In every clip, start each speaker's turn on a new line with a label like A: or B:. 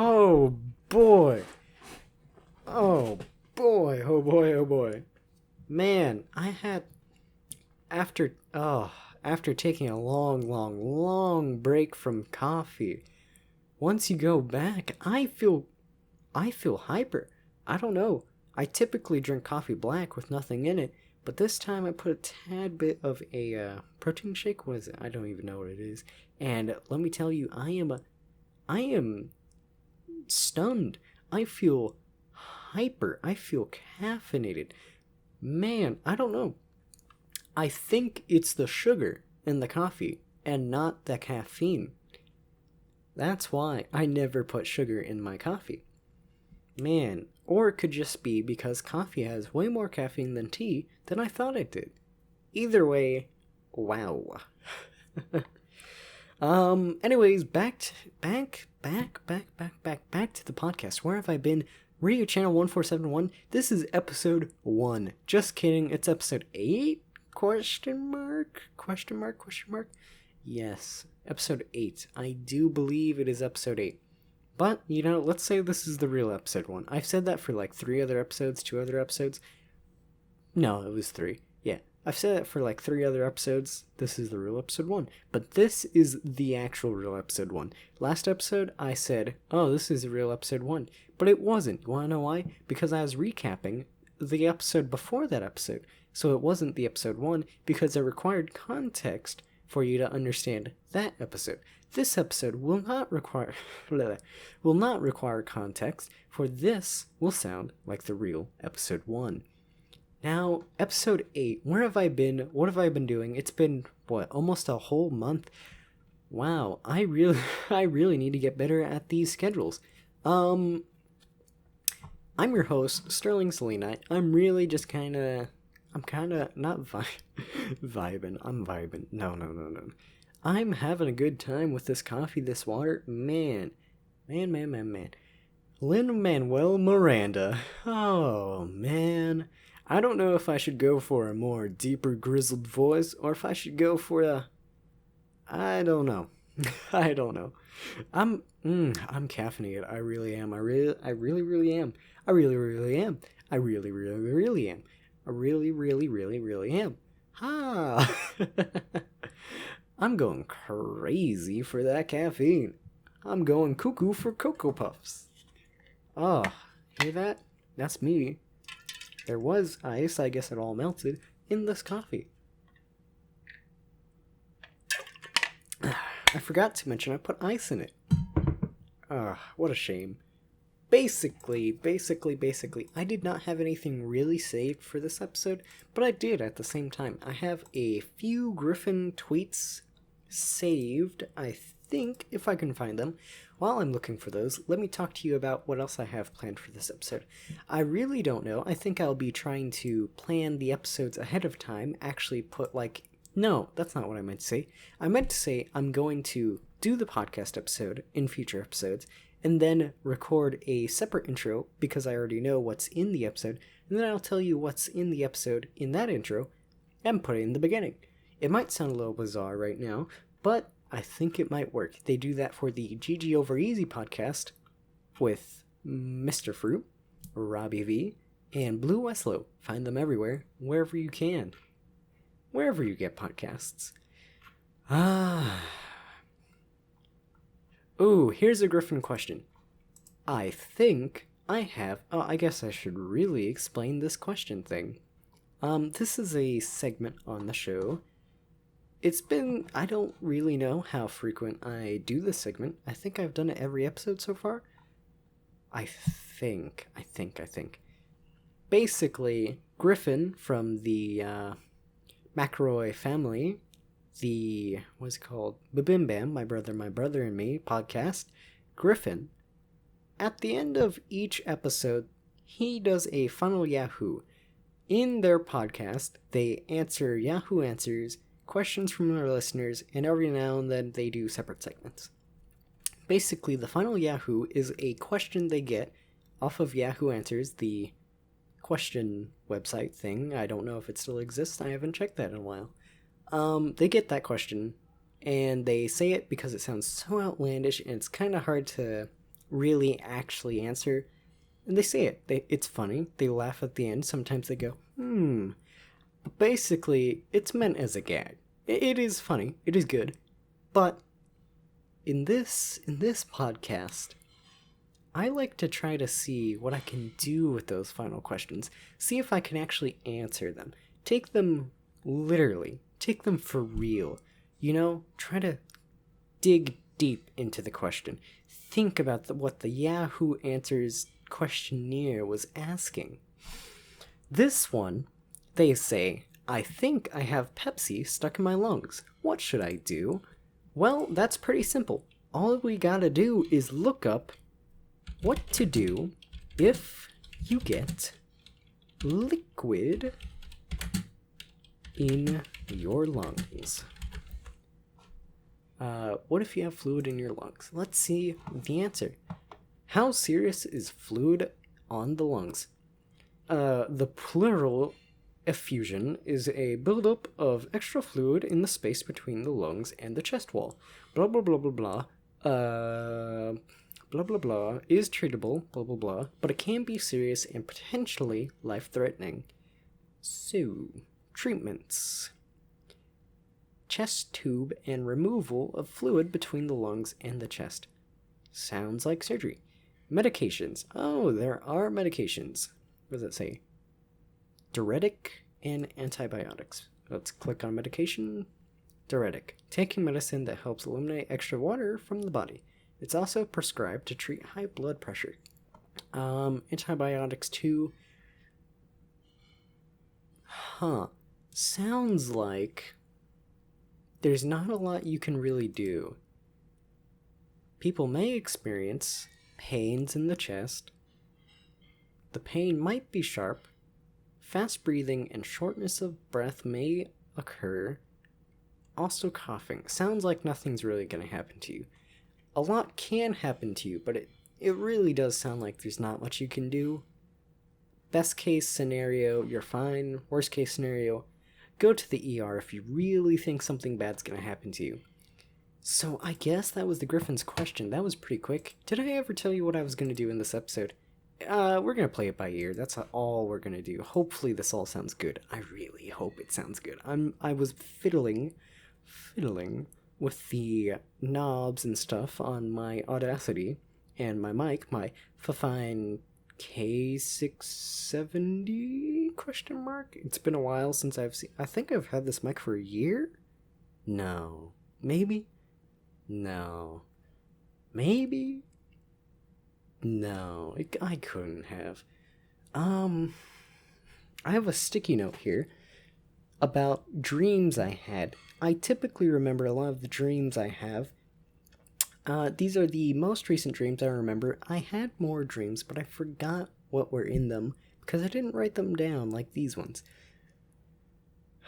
A: Oh boy. Oh boy. Oh boy. Oh boy. Man, I had after taking a long break from coffee. Once you go back, I feel hyper. I don't know. I typically drink coffee black with nothing in it, but this time I put a tad bit of a protein shake. What is it? I don't even know what it is. And let me tell you, I am stunned. I feel hyper. I feel caffeinated. Man, I don't know. I think it's the sugar in the coffee and not the caffeine. That's why I never put sugar in my coffee. Man, or it could just be because coffee has way more caffeine than tea than I thought it did. Either way, wow. Anyways, back to the podcast. Where have I been? Radio Channel 1471. This is episode 1. Just kidding, it's episode 8? Question mark? Yes, episode 8. I do believe it is episode 8. But, let's say this is the real episode 1. I've said that for like 3 other episodes, 2 other episodes. No, it was 3. Yeah, I've said that for like 3 other episodes. This is the real episode 1. But this is the actual real episode 1. Last episode, I said, oh, this is the real episode 1. But it wasn't. You want to know why? Because I was recapping the episode before that episode. So it wasn't the episode 1 because it required context for you to understand that episode. This episode will not require context, for this will sound like the real episode 1. Now, episode 8, where have I been? What have I been doing? It's been, almost a whole month? Wow, I really need to get better at these schedules. I'm your host, Sterling Selenite. I'm really just kind of not vibing. I'm vibing. No. I'm having a good time with this coffee, this water. Man. Lin-Manuel Miranda. Oh, man. I don't know if I should go for a more deeper, grizzled voice, or if I should go for I don't know. I don't know. I'm caffeinated. I really am. I really am. I really am. Ha! I'm going crazy for that caffeine. I'm going cuckoo for Cocoa Puffs. Oh, hear that? That's me. There was ice, I guess it all melted, in this coffee. I forgot to mention I put ice in it. What a shame. Basically, I did not have anything really saved for this episode, but I did at the same time. I have a few Griffin tweets saved, I think, if I can find them. While I'm looking for those, let me talk to you about what else I have planned for this episode. I really don't know. I think I'll be trying to plan the episodes ahead of time, actually put no, that's not what I meant to say. I meant to say I'm going to do the podcast episode in future episodes, and then record a separate intro because I already know what's in the episode, and then I'll tell you what's in the episode in that intro and put it in the beginning. It might sound a little bizarre right now, but I think it might work. They do that for the GG Over Easy podcast with Mr. Fruit, Robbie V, and Blue Westlow. Find them everywhere, wherever you can. Wherever you get podcasts. Ooh, here's a Griffin question. I think I have... Oh, I guess I should really explain this question thing. This is a segment on the show. It's been... I don't really know how frequent I do this segment. I think I've done it every episode so far. I think. Basically, Griffin from the McElroy family, the, what's it called? Babim Bam, My Brother and Me podcast, Griffin, at the end of each episode, he does a Funnel Yahoo. In their podcast, they answer Yahoo Answers, questions from their listeners, and every now and then they do separate segments. Basically, the Funnel Yahoo is a question they get off of Yahoo Answers, the question website thing. I don't know if it still exists. I haven't checked that in a while. They get that question, and they say it because it sounds so outlandish, and it's kind of hard to really actually answer. And they say it. It's funny. They laugh at the end. Sometimes they go, But basically, it's meant as a gag. It is funny. It is good. But in this podcast, I like to try to see what I can do with those final questions. See if I can actually answer them. Take them literally. Take them for real. Try to dig deep into the question. Think about what the Yahoo Answers questionnaire was asking. This one, they say, I think I have Pepsi stuck in my lungs. What should I do? Well, that's pretty simple. All we gotta do is look up what to do if you get liquid in your lungs. What if you have fluid in your lungs? Let's see the answer. How serious is fluid on the lungs? The plural effusion is a buildup of extra fluid in the space between the lungs and the chest wall. Blah, blah, blah, blah, blah. Blah, blah, blah is treatable, blah, blah, blah, but it can be serious and potentially life-threatening. So, treatments. Chest tube and removal of fluid between the lungs and the chest. Sounds like surgery. Medications. Oh, there are medications. What does it say? Diuretic and antibiotics. Let's click on medication. Diuretic. Taking medicine that helps eliminate extra water from the body. It's also prescribed to treat high blood pressure. Antibiotics too. Sounds like there's not a lot you can really do. People may experience pains in the chest. The pain might be sharp. Fast breathing and shortness of breath may occur. Also coughing. Sounds like nothing's really going to happen to you. A lot can happen to you, but it really does sound like there's not much you can do. Best case scenario, you're fine. Worst case scenario, go to the ER if you really think something bad's going to happen to you. So I guess that was the Griffin's question. That was pretty quick. Did I ever tell you what I was going to do in this episode? We're going to play it by ear. That's all we're going to do. Hopefully this all sounds good. I really hope it sounds good. I was fiddling with the knobs and stuff on my Audacity and my mic, my Fifine K670 ? It's been a while since I think I've had this mic for a year? No. Maybe? No. Maybe? No. I couldn't have. I have a sticky note here about dreams I had. I typically remember a lot of the dreams I have. These are the most recent dreams I remember. I had more dreams, but I forgot what were in them because I didn't write them down like these ones.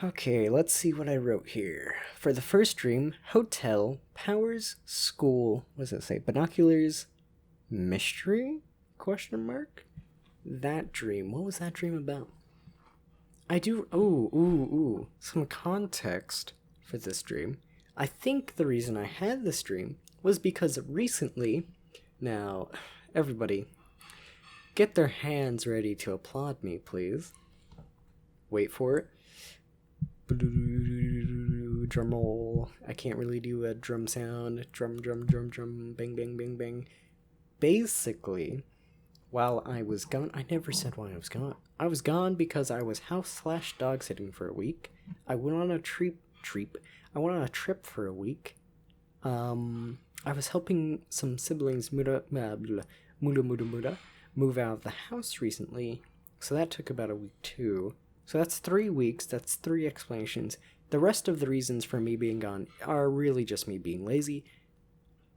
A: Okay, let's see what I wrote here. For the first dream, hotel, powers, school, what does it say? Binoculars, mystery? ? That dream, what was that dream about? I do, some context for this dream. I think the reason I had this dream was because recently, now, everybody, get their hands ready to applaud me, please. Wait for it. Drum roll. I can't really do a drum sound. Drum, bang, bang, bang, bang. Basically, while I was gone, I never said why I was gone. I was gone because I was house/dog sitting for a week. I went on a trip. I went on a trip for a week. I was helping some siblings move out of the house recently, so that took about a week too. So that's 3 weeks, that's 3 explanations. The rest of the reasons for me being gone are really just me being lazy.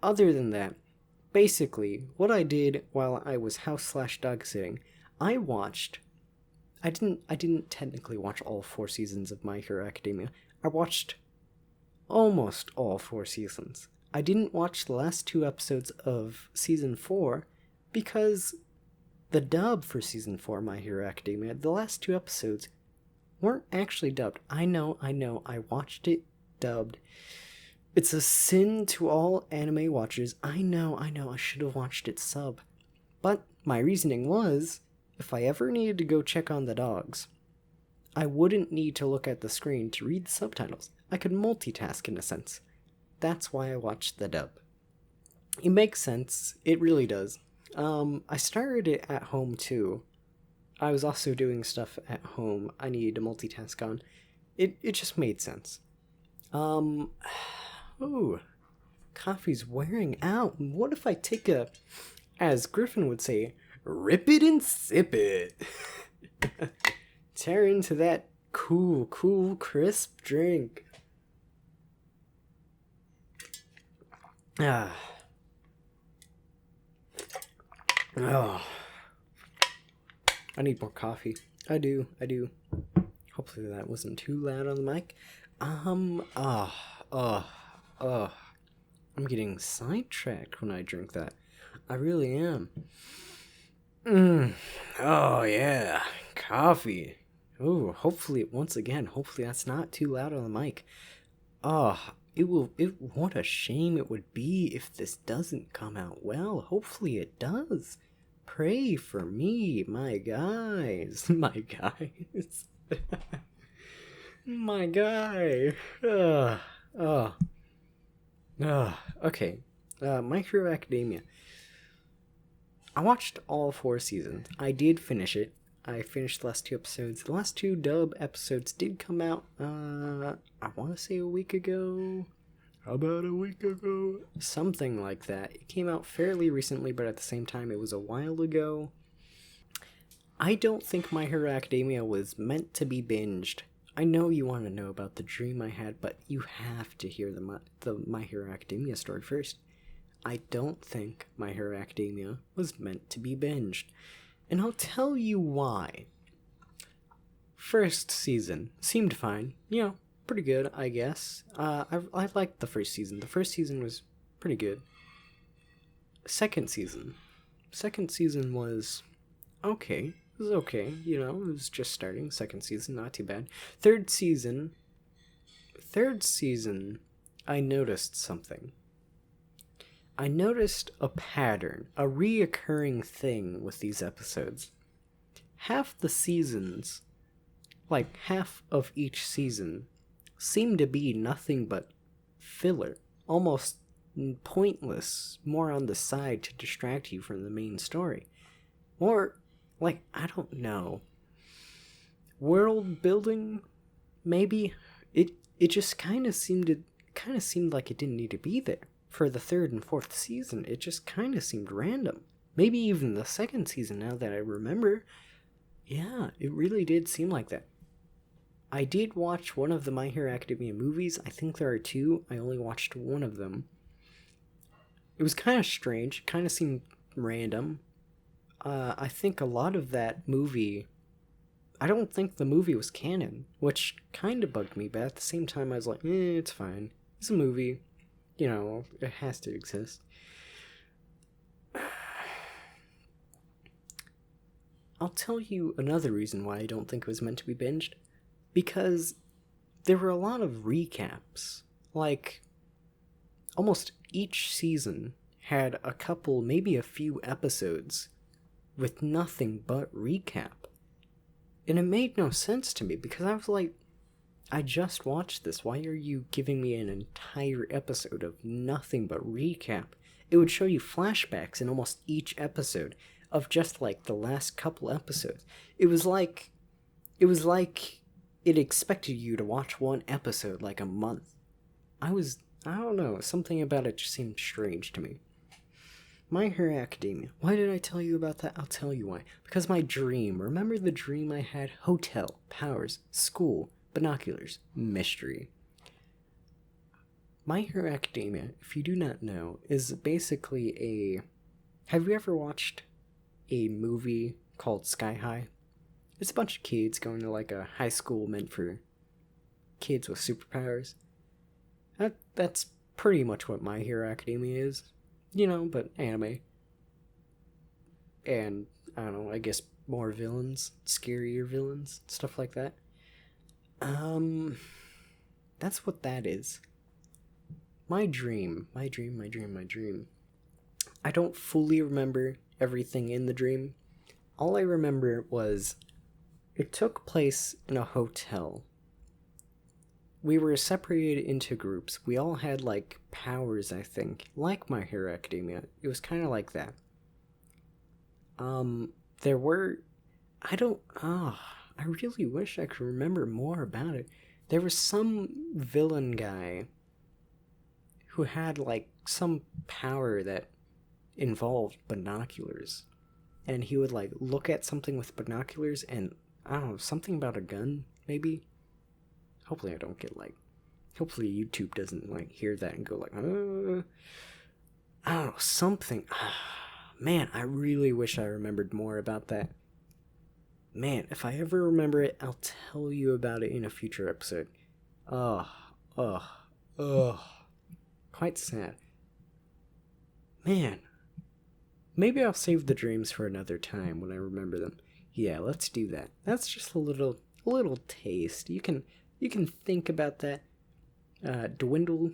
A: Other than that, basically, what I did while I was house/dog sitting, I didn't technically watch all 4 seasons of My Hero Academia. I watched almost all 4 seasons. I didn't watch the last 2 episodes of season 4 because the dub for season 4 My Hero Academia, the last 2 episodes weren't actually dubbed. I know, I watched it dubbed, It's a sin to all anime watchers. I know, I should have watched it sub. But my reasoning was, if I ever needed to go check on the dogs, I wouldn't need to look at the screen to read the subtitles. I could multitask in a sense. That's why I watched the dub. It makes sense. It really does. I started it at home too. I was also doing stuff at home I needed to multitask on. It just made sense. Ooh, coffee's wearing out. What if I take a, as Griffin would say, rip it and sip it? Tear into that cool, crisp drink. Ah. Oh. I need more coffee. I do. Hopefully that wasn't too loud on the mic. I'm getting sidetracked when I drink that. I really am. Oh yeah, coffee. Ooh, hopefully that's not too loud on the mic. What a shame it would be if this doesn't come out well. Hopefully it does. Pray for me, my guys. My guys. My guy. Okay. My Hero Academia. I watched all 4 seasons. I did finish it. I finished the last 2 episodes. The last 2 dub episodes did come out, I want to say a week ago. About a week ago? Something like that. It came out fairly recently, but at the same time, it was a while ago. I don't think My Hero Academia was meant to be binged. I know you want to know about the dream I had, but you have to hear the My Hero Academia story first. I don't think My Hero Academia was meant to be binged. And I'll tell you why. First season seemed fine. Pretty good, I guess. I liked the first season. The first season was pretty good. Second season was okay. It was okay, it was just starting. Second season, not too bad. Third season, I noticed something. I noticed a pattern, a reoccurring thing with these episodes. Half the seasons, like half of each season, seem to be nothing but filler, almost pointless, more on the side to distract you from the main story. Or, I don't know, world building, maybe? It just kind of seemed like it didn't need to be there. For the 3rd and 4th season, it just kind of seemed random. Maybe even the 2nd season, now that I remember. Yeah, it really did seem like that. I did watch one of the My Hero Academia movies. I think there are 2. I only watched one of them. It was kind of strange. Kind of seemed random. I think a lot of that movie... I don't think the movie was canon, which kind of bugged me, but at the same time I was like, it's fine. It's a movie. It has to exist. I'll tell you another reason why I don't think it was meant to be binged. Because there were a lot of recaps. Almost each season had a couple, maybe a few episodes with nothing but recap. And it made no sense to me because I was like, I just watched this. Why are you giving me an entire episode of nothing but recap? It would show you flashbacks in almost each episode of just the last couple episodes. It was like it expected you to watch one episode a month. I don't know, something about it just seemed strange to me. My Hero Academia. Why did I tell you about that? I'll tell you why. Because my dream. Remember the dream I had? Hotel, powers, school, binoculars, mystery. My Hero Academia, if you do not know, is basically a... Have you ever watched a movie called Sky High? It's a bunch of kids going to a high school meant for kids with superpowers. That's pretty much what My Hero Academia is. But anime. And, I don't know, I guess more villains, scarier villains, stuff like that. That's what that is. my dream, my dream, my dream, my dream. I don't fully remember everything in the dream. All I remember was it took place in a hotel. We were separated into groups. We all had, like, powers, I think. Like My Hero Academia. It was kind of like that. There were... I really wish I could remember more about it. There was some villain guy who had, like, some power that involved binoculars. And he would, like, look at something with binoculars and, I don't know, something about a gun, maybe? Hopefully I don't get, like... Hopefully YouTube doesn't, like, hear that and go, like, I don't know, something. Man, I really wish I remembered more about that. Man, if I ever remember it, I'll tell you about it in a future episode. Quite sad. Man, maybe I'll save the dreams for another time when I remember them. Yeah, let's do that. That's just a little taste. You can think about that. Dwindle?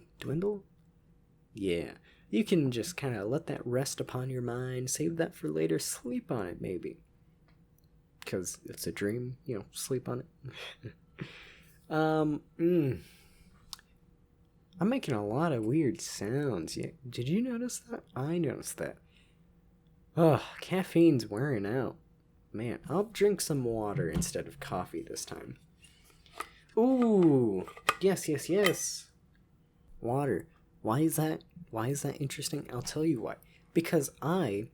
A: Yeah. You can just kind of let that rest upon your mind, save that for later, sleep on it maybe. Because it's a dream, sleep on it. I'm making a lot of weird sounds. Yeah, did you notice that? I noticed that. Caffeine's wearing out. Man, I'll drink some water instead of coffee this time. Ooh, yes. Water. Why is that interesting? I'll tell you why. Because I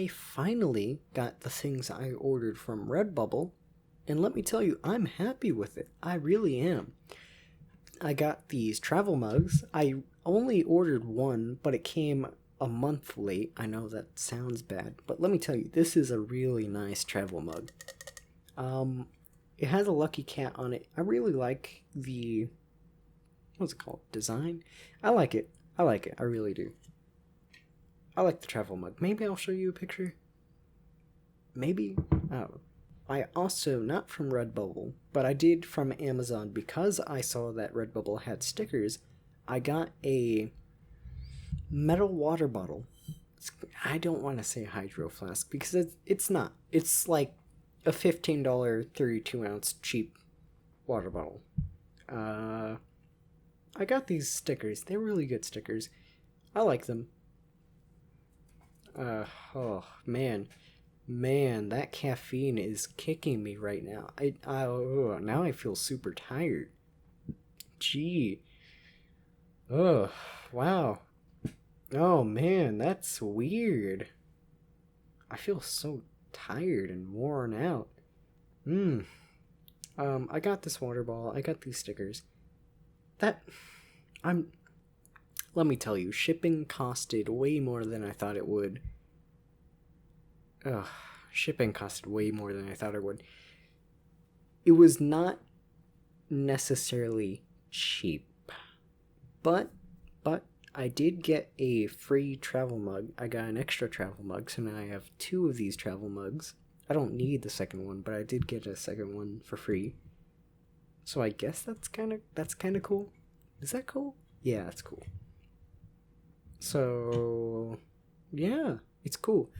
A: finally got the things I ordered from Redbubble, and let me tell you, I'm happy with it. I really am. I got these travel mugs. I only ordered one, but it came a month late. I know that sounds bad, but let me tell you, this is a really nice travel mug. It has a lucky cat on it. I really like the... what's it called? Design? I like it. I really do. I like the travel mug. Maybe I'll show you a picture. Maybe? Oh. I also, not from Redbubble, but I did from Amazon because I saw that Redbubble had stickers. I got a metal water bottle. I don't want to say hydro flask because it's not. It's like a $15 32-ounce cheap water bottle. I got these stickers. They're really good stickers. I like them. Oh man, that caffeine is kicking me right now. Now I feel super tired. Gee. Oh, wow. Oh man, that's weird. I feel so tired and worn out. I got this water bottle. I got these stickers. Let me tell you, shipping costed way more than I thought it would. Shipping costed way more than I thought it would. It was not necessarily cheap, but I did get a free travel mug. I got an extra travel mug, so now I have 2 of these travel mugs. I don't need the second one, but I did get a second one for free. So I guess that's kind of cool. Is that cool? Yeah, that's cool. So, yeah, it's cool.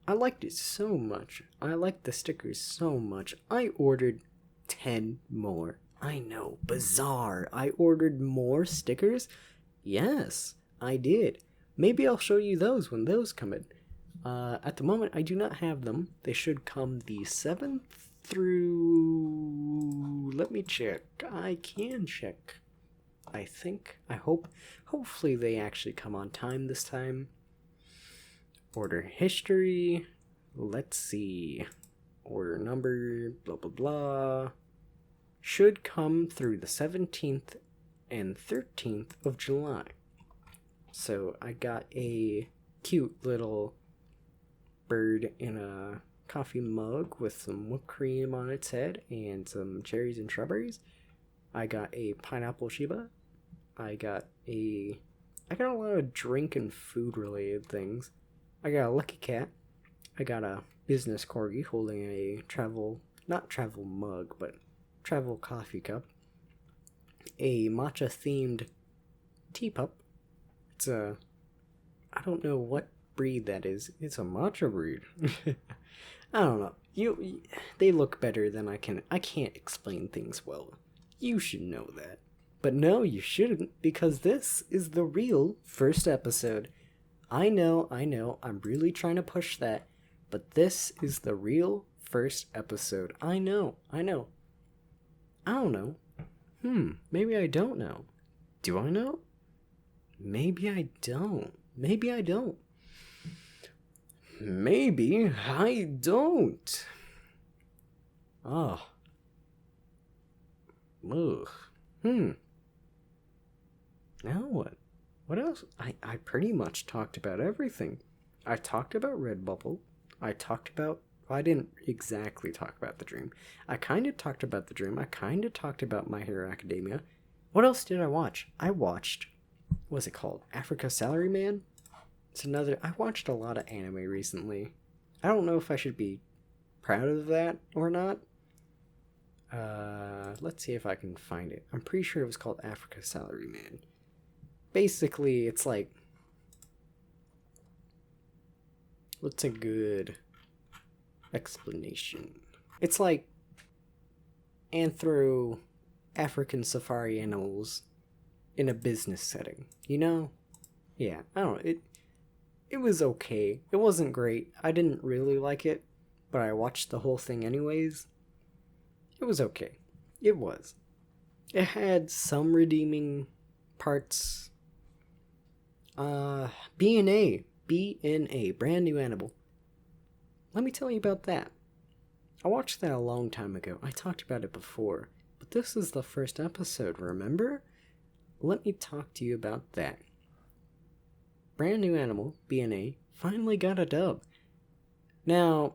A: I liked it so much. I liked the stickers so much. I ordered 10 more. I know, bizarre. I ordered more stickers? Yes, I did. Maybe I'll show you those when those come in. At the moment, I do not have them. They should come the 7th through... Let me check. I can check. I think. I hope. Hopefully they actually come on time this time. Order history. Let's see. Order number. Blah, blah, blah. Should come through the 17th and 13th of July. So I got a cute little bird in a coffee mug with some whipped cream on its head and some cherries and strawberries. I got a pineapple Shiba. I got a lot of drink and food related things. I got a lucky cat. I got a business corgi holding a not travel mug, but travel coffee cup. A matcha themed Teapup. It's a... I don't know what breed that is. It's a matcha breed. I don't know. They look better than I can. I can't explain things well. You should know that. But no, you shouldn't, because this is the real first episode. I know, I'm really trying to push that, but this is the real first episode. I know. I don't know. Maybe I don't know. Do I know? Maybe I don't. Maybe I don't. Maybe I don't. Oh. Ugh. Now what? What else? I pretty much talked about everything. I talked about Redbubble. I didn't exactly talk about the dream. I kind of talked about the dream. I kind of talked about My Hero Academia. What else did I watch? I watched, what's it called? Africa Salaryman? It's another, I watched a lot of anime recently. I don't know if I should be proud of that or not. Let's see if I can find it. I'm pretty sure it was called Africa Salaryman. Basically, it's like, what's a good explanation? It's like African safari animals in a business setting, you know? Yeah, I don't know. It was okay. It wasn't great. I didn't really like it, but I watched the whole thing anyways. It was okay. It was. It had some redeeming parts. BNA, brand new animal. Let me tell you about that. I watched that a long time ago. I talked about it before, but this is the first episode, remember? Let me talk to you about that. Brand new animal, BNA, finally got a dub. Now,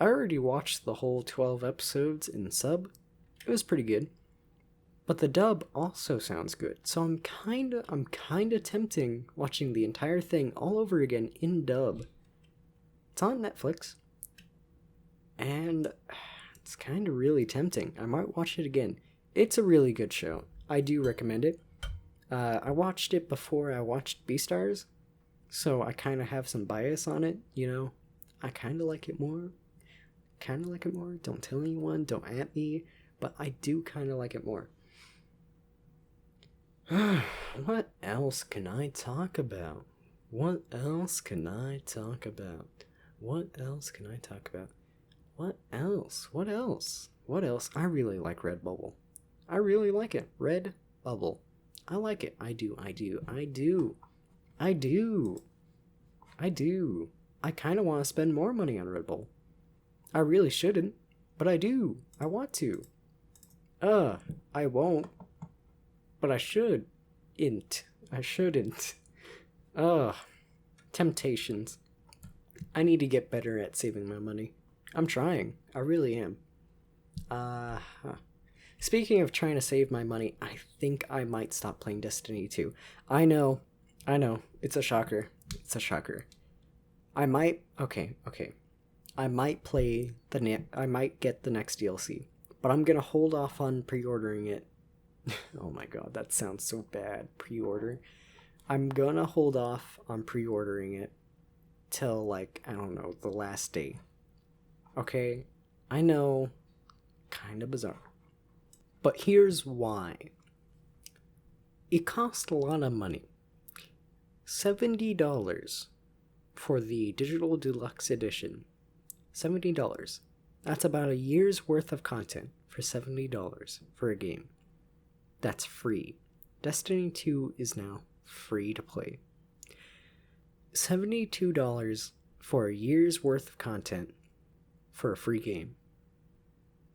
A: I already watched the whole 12 episodes in sub. It was pretty good. But the dub also sounds good, so I'm kinda tempting watching the entire thing all over again in dub. It's on Netflix, and it's kinda really tempting. I might watch it again. It's a really good show. I do recommend it. I watched it before I watched Beastars, so I kinda have some bias on it, you know? I kinda like it more. Don't tell anyone, don't at me, but I do kinda like it more. What else can I talk about? What else? I really like Redbubble. I really like it. Redbubble. I like it. I do. I kind of want to spend more money on Redbubble. I really shouldn't, but I do. I want to. I won't. But I should. I shouldn't. Temptations. I need to get better at saving my money. I'm trying. I really am. Speaking of trying to save my money, I think I might stop playing Destiny 2. I know. It's a shocker. I might get the next DLC, but I'm gonna hold off on pre-ordering it. Oh my god, that sounds so bad. Pre-order. I'm gonna hold off on pre-ordering it till, like, I don't know, the last day. Okay? I know. Kinda bizarre. But here's why. It cost a lot of money. $70 for the digital deluxe edition. $70. That's about a year's worth of content for $70 for a game. That's free. Destiny 2 is now free to play. $72 for a year's worth of content for a free game.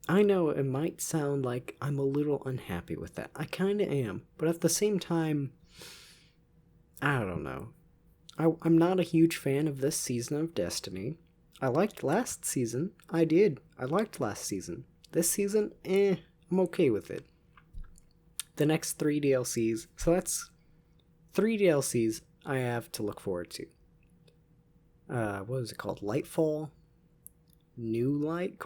A: I know it might sound like I'm a little unhappy with that. I kinda am, but at the same time, I don't know. I'm not a huge fan of this season of Destiny. I liked last season. I did. I liked last season. This season, I'm okay with it. The next 3 DLCs, so that's 3 DLCs I have to look forward to. What is it called? Lightfall? New Light? ?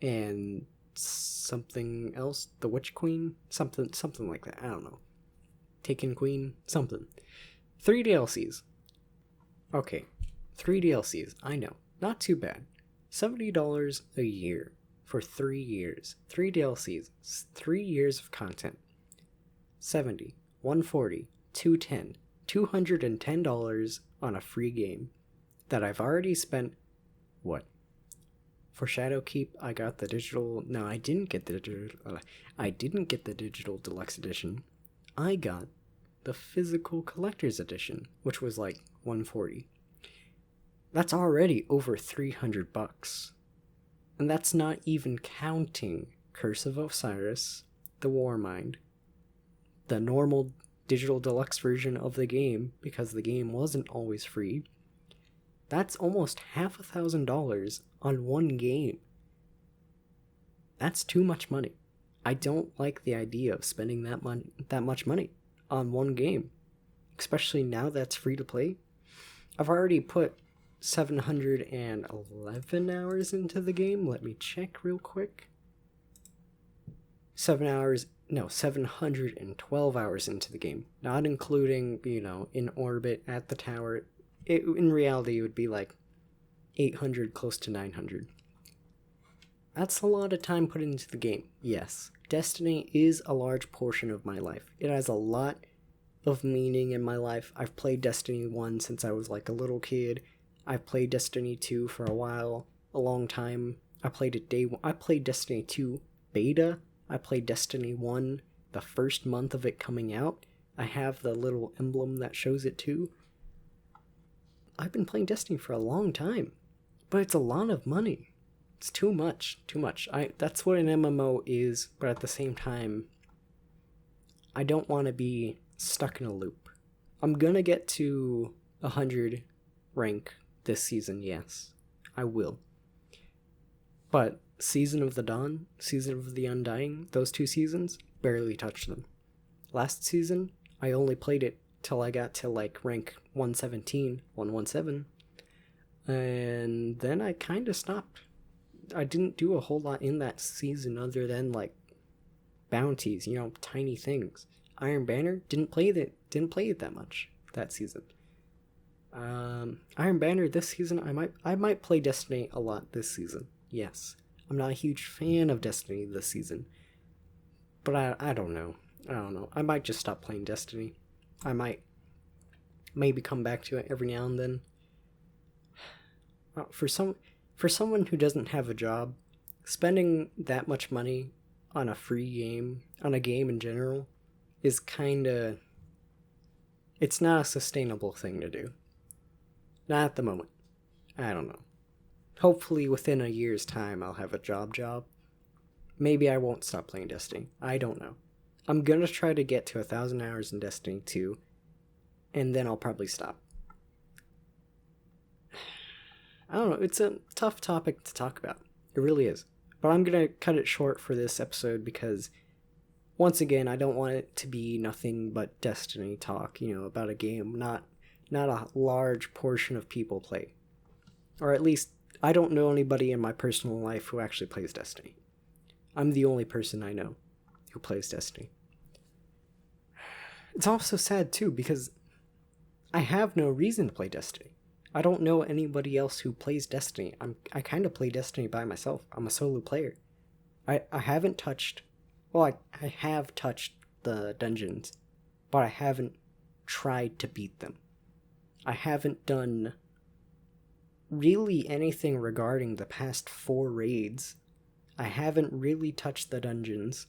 A: And something else? The Witch Queen? Something like that. I don't know. Taken Queen, something. 3 DLCs. Okay, 3 DLCs, I know. Not too bad. $70 a year for 3 years. 3 DLCs, 3 years of content. 70, 140, 210, $210 on a free game that I've already spent. What? For Shadowkeep, I got the digital. No, I didn't get the digital. I didn't get the digital deluxe edition. I got the physical collector's edition, which was like 140. That's already over $300, and that's not even counting Curse of Osiris, the Warmind, the normal digital deluxe version of the game, because the game wasn't always free. That's almost $5,000 on one game. That's too much money. I don't like the idea of spending that much money on one game, especially now that's free to play. I've already put 711 hours into the game. Let me check real quick. 712 hours into the game, not including, in orbit at the tower. In reality, it would be like 800, close to 900. That's a lot of time put into the game. Yes, Destiny is a large portion of my life. It has a lot of meaning in my life. I've played Destiny 1 since I was like a little kid. I've played Destiny 2 for a while, a long time. I played it day one. I played Destiny 2 beta. I played Destiny 1 the first month of it coming out. I have the little emblem that shows it too. I've been playing Destiny for a long time, but it's a lot of money. It's too much. That's what an MMO is, but at the same time, I don't want to be stuck in a loop. I'm gonna get to 100 rank this season, yes. I will. But Season of the Dawn, Season of the Undying, those 2 seasons, barely touched them. Last season, I only played it till I got to like rank 117, 117, and then I kind of stopped. I didn't do a whole lot in that season other than like bounties, tiny things. Iron Banner, didn't play it that much that season. Iron Banner this season, I might play Destiny a lot this season. Yes, I'm not a huge fan of Destiny this season, but I don't know. I might just stop playing Destiny. I might maybe come back to it every now and then. For someone who doesn't have a job, spending that much money on a free game, on a game in general, is kinda... It's not a sustainable thing to do. Not at the moment. I don't know. Hopefully within a year's time I'll have a job. Maybe I won't stop playing Destiny. I don't know. I'm gonna try to get to 1,000 hours in Destiny 2, and then I'll probably stop. I don't know, it's a tough topic to talk about. It really is. But I'm gonna cut it short for this episode because, once again, I don't want it to be nothing but Destiny talk, about a game not a large portion of people play. Or at least, I don't know anybody in my personal life who actually plays Destiny. I'm the only person I know who plays Destiny. It's also sad too because I have no reason to play Destiny. I don't know anybody else who plays Destiny. I kind of play Destiny by myself. I'm a solo player. I haven't touched... Well, I have touched the dungeons, but I haven't tried to beat them. I haven't done really anything regarding the past 4 raids. I haven't really touched the dungeons.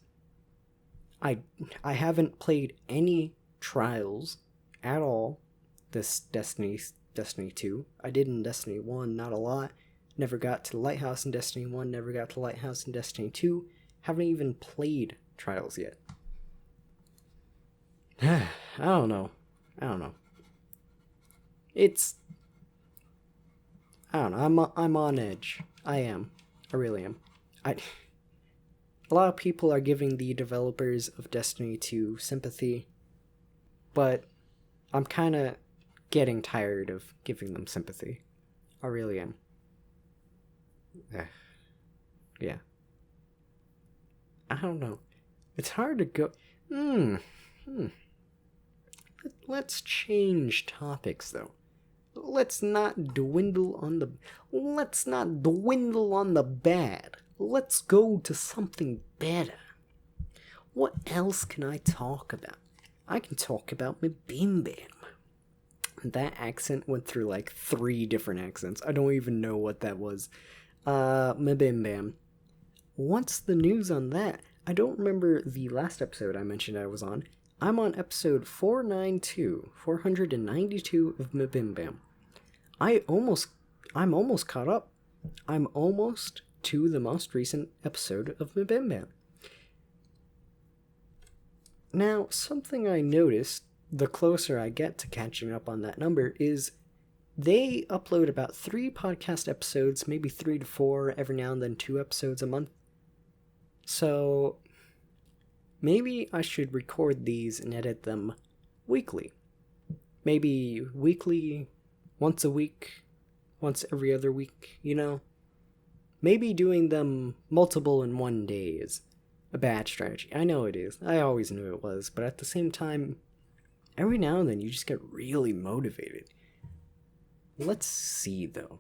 A: I haven't played any trials at all this Destiny 2. I did in Destiny 1, not a lot. Never got to the Lighthouse in Destiny 1, never got to the Lighthouse in Destiny 2. Haven't even played trials yet. I don't know. I don't know. I'm on edge. I am. I really am. A lot of people are giving the developers of Destiny 2 sympathy, but I'm kind of getting tired of giving them sympathy. I really am. Yeah. I don't know. It's hard to go... let's change topics though. Let's not dwindle on the bad. Let's go to something better. What else can I talk about? I can talk about MBMBaM. That accent went through like 3 different accents. I don't even know what that was. MBMBaM. What's the news on that? I don't remember the last episode I mentioned I was on. I'm on episode 492 of MBMBaM. I'm almost caught up. I'm almost to the most recent episode of MBMBaM. Now, something I noticed the closer I get to catching up on that number is they upload about 3 podcast episodes, maybe 3 to 4, every now and then 2 episodes a month. So maybe I should record these and edit them weekly. Maybe weekly, once a week, once every other week, you know? Maybe doing them multiple in one day is a bad strategy. I know it is. I always knew it was. But at the same time, every now and then you just get really motivated. Let's see, though.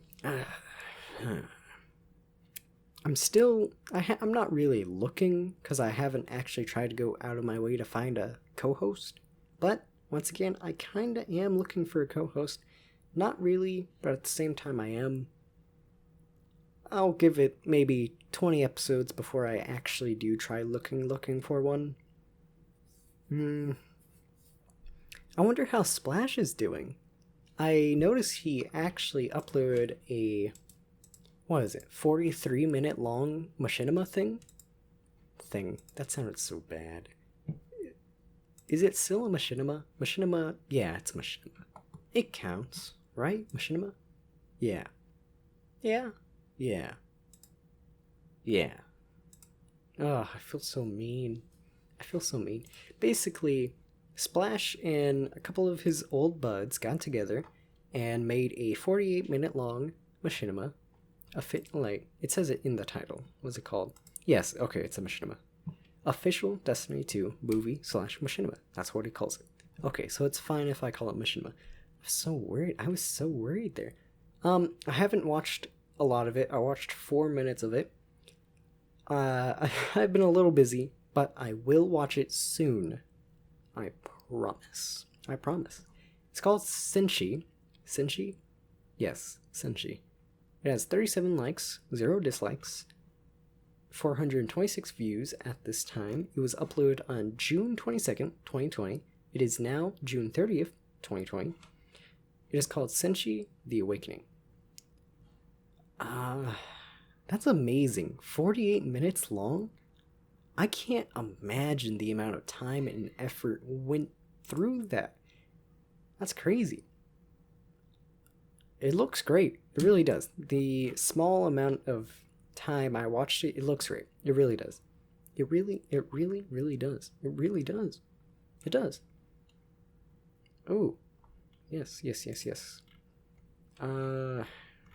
A: I'm not really looking, because I haven't actually tried to go out of my way to find a co-host. But, once again, I kinda am looking for a co-host. Not really, but at the same time I am. I'll give it maybe 20 episodes before I actually do try looking for one. I wonder how Splash is doing. I noticed he actually uploaded a, 43-minute long Machinima thing? That sounded so bad. Is it still a Machinima? Machinima? Yeah, it's Machinima. It counts, right? Machinima? Yeah. Yeah. Oh, I feel so mean. Basically, Splash and a couple of his old buds got together and made a 48-minute long Machinima. It says it in the title. What's it called? Yes, okay, it's a Machinima. Official Destiny 2 movie/Machinima. That's what he calls it. Okay, so it's fine if I call it Machinima. I was so worried there. I haven't watched a lot of it. I watched 4 minutes of it. I've been a little busy, but I will watch it soon. I promise. It's called Senshi. Senshi? Yes, Senshi. It has 37 likes, 0 dislikes, 426 views at this time. It was uploaded on June 22nd, 2020. It is now June 30th, 2020. It is called Senshi The Awakening. That's amazing. 48 minutes long? I can't imagine the amount of time and effort went through that. That's crazy. It looks great. It really does. The small amount of time I watched it, it looks great. It really does. It really does. It does. Oh. Yes.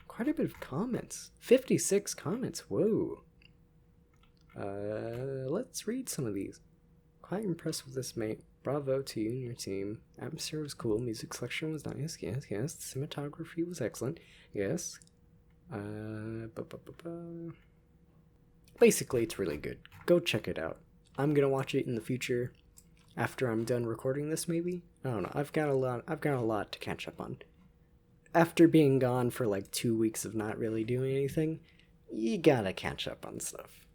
A: Quite a bit of comments. 56 comments. Whoa. Let's read some of these. Quite impressed with this, mate. Bravo to you and your team. Atmosphere was cool. Music selection was nice. Yes. Cinematography was excellent. Yes. Basically, it's really good. Go check it out. I'm gonna watch it in the future. After I'm done recording this, maybe? I don't know. I've got a lot to catch up on. After being gone for like 2 weeks of not really doing anything, you gotta catch up on stuff.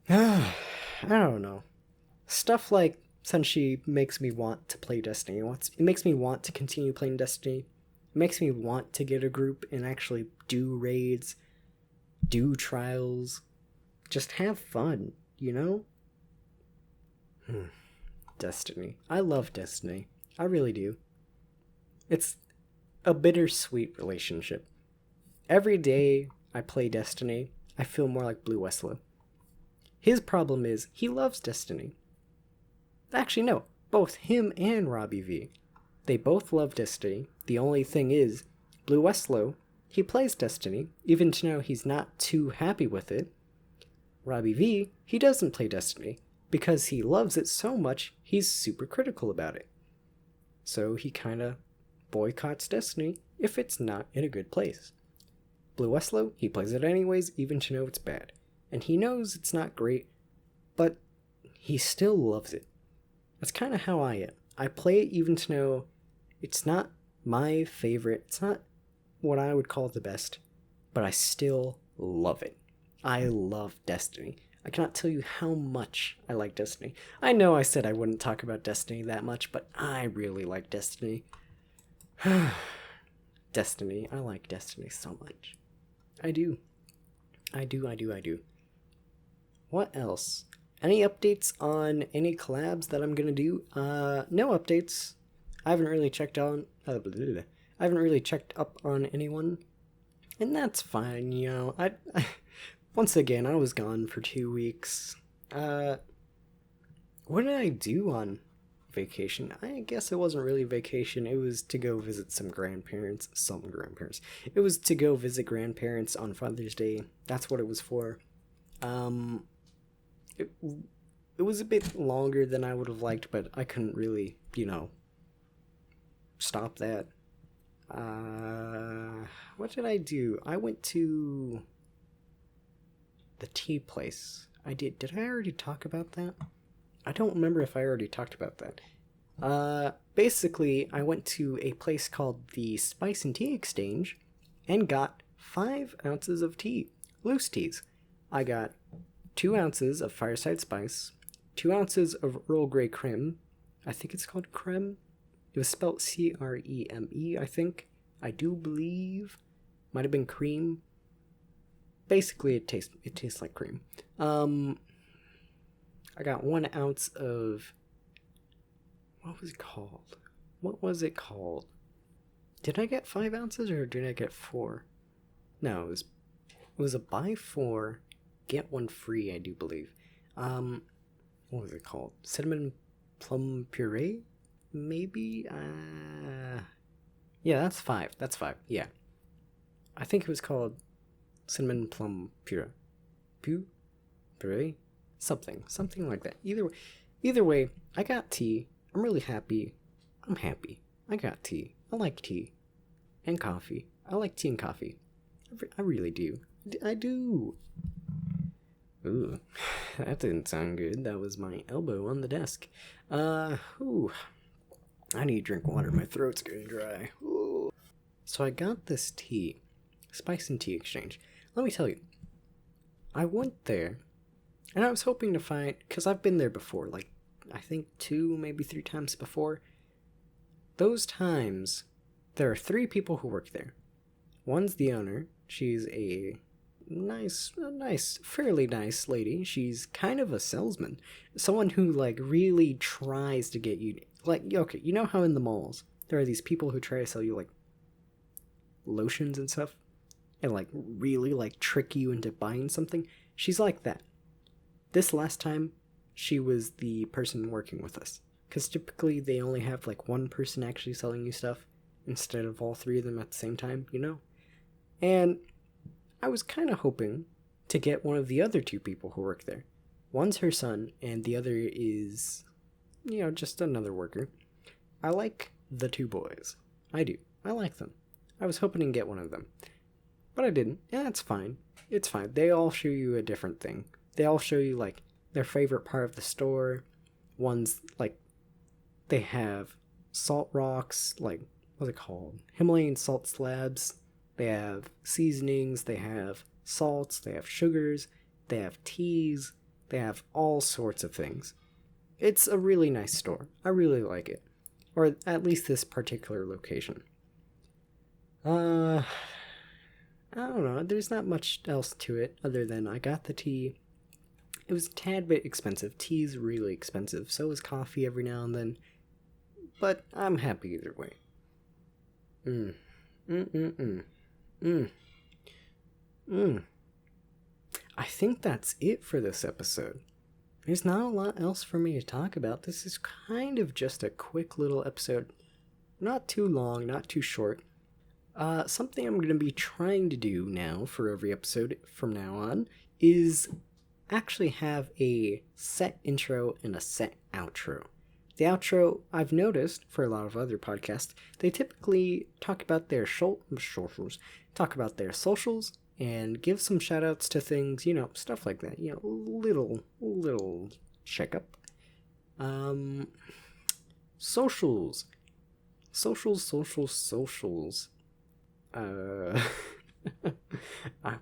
A: I don't know. Stuff like Senshi makes me want to play Destiny. It makes me want to continue playing Destiny. It makes me want to get a group and actually do raids, do trials, just have fun, you know? Destiny. I love Destiny. I really do. It's a bittersweet relationship. Every day I play Destiny, I feel more like Blue Westlow. His problem is he loves Destiny. Actually, no. Both him and Robbie V. They both love Destiny. The only thing is, Blue Westlow, he plays Destiny, even to know he's not too happy with it. Robbie V, he doesn't play Destiny. Because he loves it so much, he's super critical about it. so he kind of boycotts Destiny if it's not in a good place. Blue Westlow, he plays it anyways, even to know it's bad. And he knows it's not great, but he still loves it. That's kind of how I am. I play it even to know it's not my favorite, it's not what I would call the best, but I still love it. I love Destiny. I cannot tell you how much I like Destiny. I know I said I wouldn't talk about Destiny that much, but I really like Destiny. Destiny. I like Destiny so much. I do. I do. What else? Any updates on any collabs that I'm gonna do? No updates. I haven't really checked on. I haven't really checked up on anyone, and that's fine. You know, I once again I was gone for 2 weeks. What did I do on vacation? I guess it wasn't really vacation. It was to go visit some grandparents. It was to go visit grandparents on Father's Day. That's what it was for. It was a bit longer than I would have liked, but I couldn't really, stop that. What did I do? I went to the tea place. I did. Did I already talk about that? I don't remember if I already talked about that. Basically, I went to a place called the Spice and Tea Exchange and got 5 ounces of tea, loose teas. I got 2 ounces of Fireside Spice, 2 ounces of Earl Grey Creme. I think it's called creme. It was spelled Creme, I think. I do believe. Might have been cream. Basically, it tastes like cream. I got 1 ounce of... What was it called? Did I get 5 ounces or did I get 4? No, it was a buy 4, get 1 free, I do believe. What was it called? Cinnamon plum puree? Maybe? Yeah, that's 5. Yeah. I think it was called cinnamon plum puree. Puree? Something like that. Either way, I got tea. I'm really happy. I'm happy. I got tea. I like tea. And coffee. I like tea and coffee. I really do. I do. Ooh, that didn't sound good. That was my elbow on the desk. Ooh. I need to drink water. My throat's getting dry. Ooh. So I got this tea. Spice and Tea Exchange. Let me tell you. I went there, and I was hoping to find... Because I've been there before, like, I think 2, maybe 3 times before. Those times, there are 3 people who work there. One's the owner. She's a fairly nice lady. She's kind of a salesman. Someone who, like, really tries to get you... Like, okay, you know how in the malls, there are these people who try to sell you, like, lotions and stuff? And, like, really, like, trick you into buying something? She's like that. This last time, she was the person working with us. Because typically they only have, like, 1 person actually selling you stuff instead of all 3 of them at the same time, you know? And I was kind of hoping to get one of the other 2 people who work there. One's her son, and the other is, just another worker. I like the 2 boys. I do. I like them. I was hoping to get one of them. But I didn't. Yeah, that's fine. It's fine. They all show you a different thing. They all show you, like, their favorite part of the store. One's, like, they have salt rocks, like, what's it called? Himalayan salt slabs. They have seasonings. They have salts. They have sugars. They have teas. They have all sorts of things. It's a really nice store. I really like it. Or at least this particular location. I don't know. There's not much else to it other than I got the tea. It was a tad bit expensive. Tea's really expensive. So is coffee every now and then. But I'm happy either way. I think that's it for this episode. There's not a lot else for me to talk about. This is kind of just a quick little episode. Not too long, not too short. Something I'm going to be trying to do now for every episode from now on is actually have a set intro and a set outro. The outro, I've noticed for a lot of other podcasts, they typically talk about their socials, and give some shout outs to things, stuff like that. Little checkup. Socials. Socials. I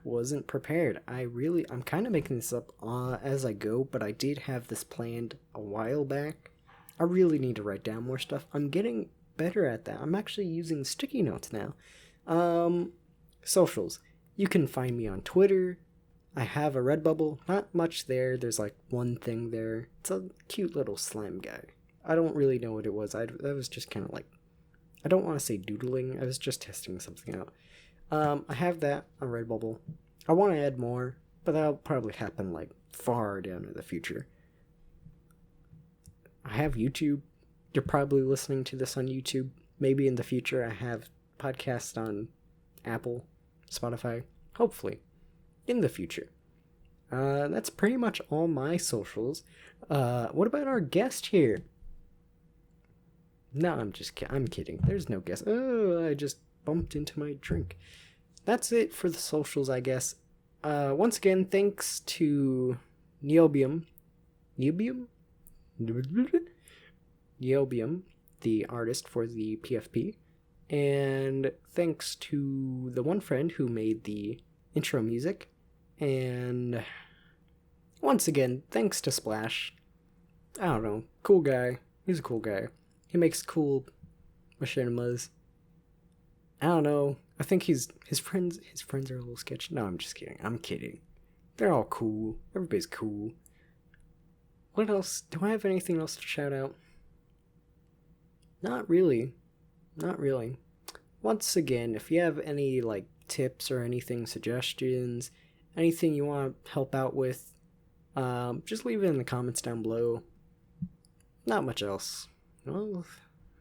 A: wasn't prepared. I'm kind of making this up as I go, but I did have this planned a while back. I really need to write down more stuff. I'm getting better at that. I'm actually using sticky notes now. Socials. You can find me on Twitter. I have a Redbubble. Not much there. There's like one thing there. It's a cute little slime guy. I don't really know what it was. That was just kind of like, I don't want to say doodling. I was just testing something out. I have that on Redbubble. I want to add more, but that'll probably happen like far down in the future. I have YouTube. You're probably listening to this on YouTube. Maybe in the future I have podcasts on Apple, Spotify. Hopefully. In the future. That's pretty much all my socials. What about our guest here? No, I'm kidding. There's no guest. Oh, I just bumped into my drink. That's it for the socials, I guess. Once again, thanks to Niobium, the artist for the PFP, and thanks to the one friend who made the intro music, and once again, thanks to Splash. I don't know, cool guy. He's a cool guy. He makes cool machinimas. I don't know. I think his friends are a little sketchy. No, I'm just kidding. I'm kidding. They're all cool. Everybody's cool. What else? Do I have anything else to shout out? Not really. Once again, if you have any like tips or anything, suggestions, anything you want to help out with, just leave it in the comments down below. Not much else. Well,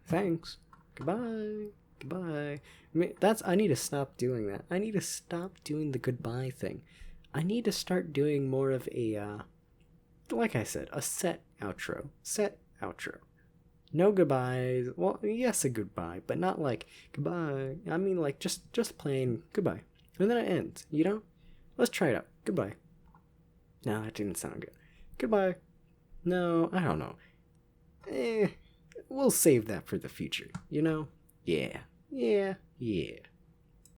A: thanks. Goodbye. I need to stop doing that. I need to stop doing the goodbye thing. I need to start doing more of a, like I said, a set outro. No goodbyes. Well, yes, a goodbye, but not like goodbye. I mean, like just plain goodbye, and then it ends. Let's try it out. Goodbye. No, that didn't sound good. Goodbye. No, I don't know. We'll save that for the future. Yeah.